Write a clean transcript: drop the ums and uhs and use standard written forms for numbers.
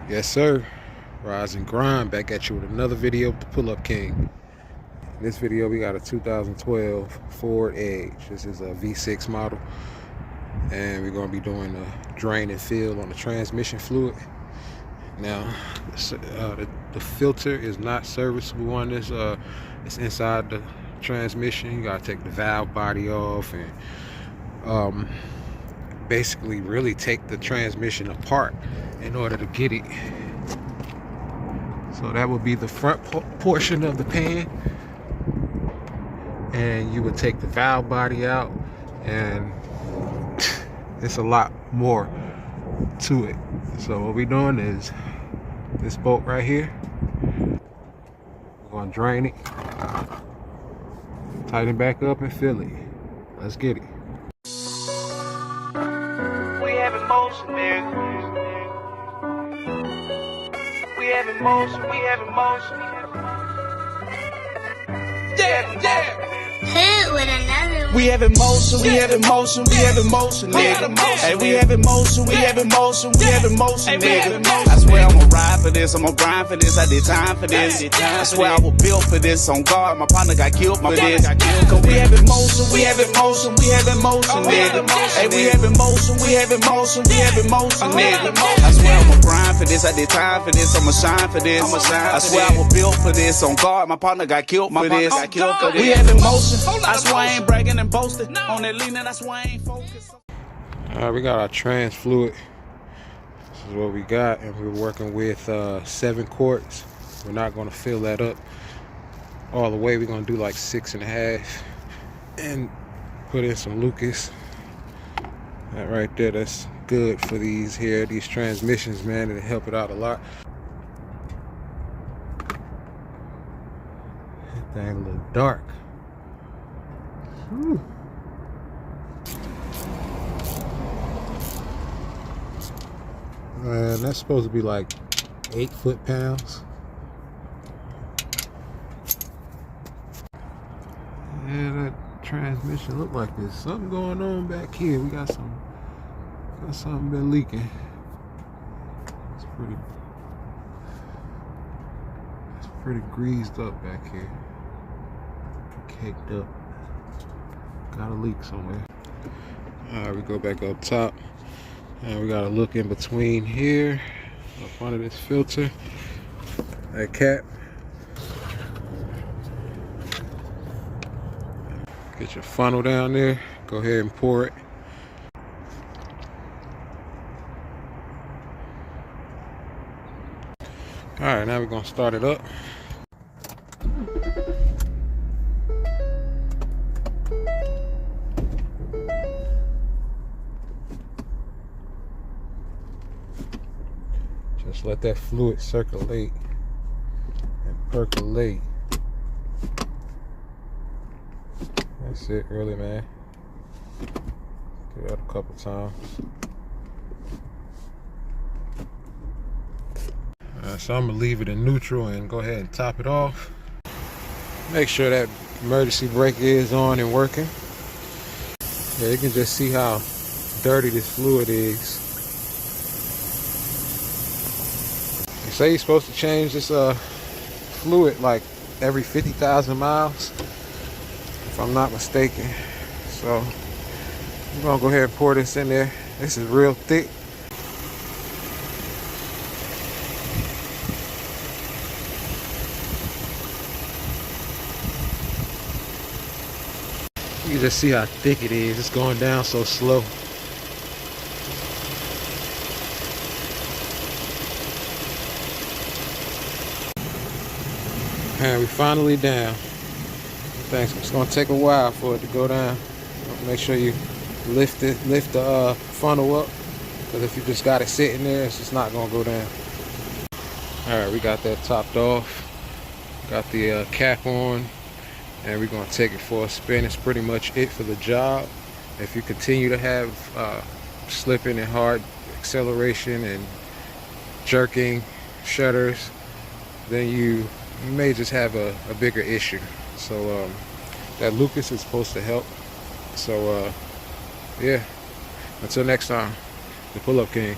Yes, sir. Rise and grind. Back at you with another video of the Pull-Up King. In this video, we got a 2012 Ford Edge. This is a V6 model, and we're going to be doing a drain and fill on the transmission fluid. Now, the filter is not serviceable on this. It's inside the transmission. You got to take the valve body off and basically really take the transmission apart in order to get it. So that would be the front portion of the pan, and you would take the valve body out, and it's a lot more to it. So what we're doing is this bolt right here, we're going to drain it, tighten it back up, and fill it. Let's get it. We have emotion, nigga. We have emotion, we have emotion. Yeah. Hit with another one. We have emotion, we have emotion, we have emotion, nigga. Hey, we have emotion, we have emotion, we have emotion, nigga. I swear I'ma ride for this, I'ma grind for this, I did time for this. I swear I was built for this, on guard, my partner got killed for this. Cause we have emotion, we have emotion, we have emotion, nigga. Hey, we have emotion, we have emotion, we have emotion, nigga. I swear I'ma grind for this, I did time for this, I'ma shine for this. I swear I was built for this, on guard, my partner got killed for this. We have emotion, I swear I ain't bragging and boasting. On that leaning, that's why I ain't focused. Alright, we got our trans fluid. This is what we got, and we're working with 7 quarts. We're not going to fill that up all the way. We're going to do like 6.5 and put in some Lucas. That right there, that's good for these transmissions, man. It'll help it out a lot. That thing a little dark. Whew. And that's supposed to be like 8 foot-pounds. Yeah, that transmission look like there's something going on back here. We got something been leaking. It's pretty greased up back here. Caked up. Got a leak somewhere. Alright, we go back up top. And we gotta look in between here, up under this filter, that cap. Get your funnel down there, go ahead and pour it. Alright, now we're gonna start it up. Just let that fluid circulate and percolate. That's it, really, man. Do that a couple times. So I'm gonna leave it in neutral and go ahead and top it off. Make sure that emergency brake is on and working. Yeah, you can just see how dirty this fluid is. They say you're supposed to change this fluid like every 50,000 miles, if I'm not mistaken. So I'm gonna go ahead and pour this in there. This is real thick. You can just see how thick it is. It's going down so slow. And we finally down. Thanks. It's gonna take a while for it to go down. Make sure you lift the funnel up, because if you just got it sitting there, it's just not gonna go down. All right, we got that topped off. Got the cap on, and we're gonna take it for a spin. It's pretty much it for the job. If you continue to have slipping and hard acceleration and jerking shutters, then you may just have a bigger issue. So that Lucas is supposed to help. So yeah, until next time, the Pull-Up King.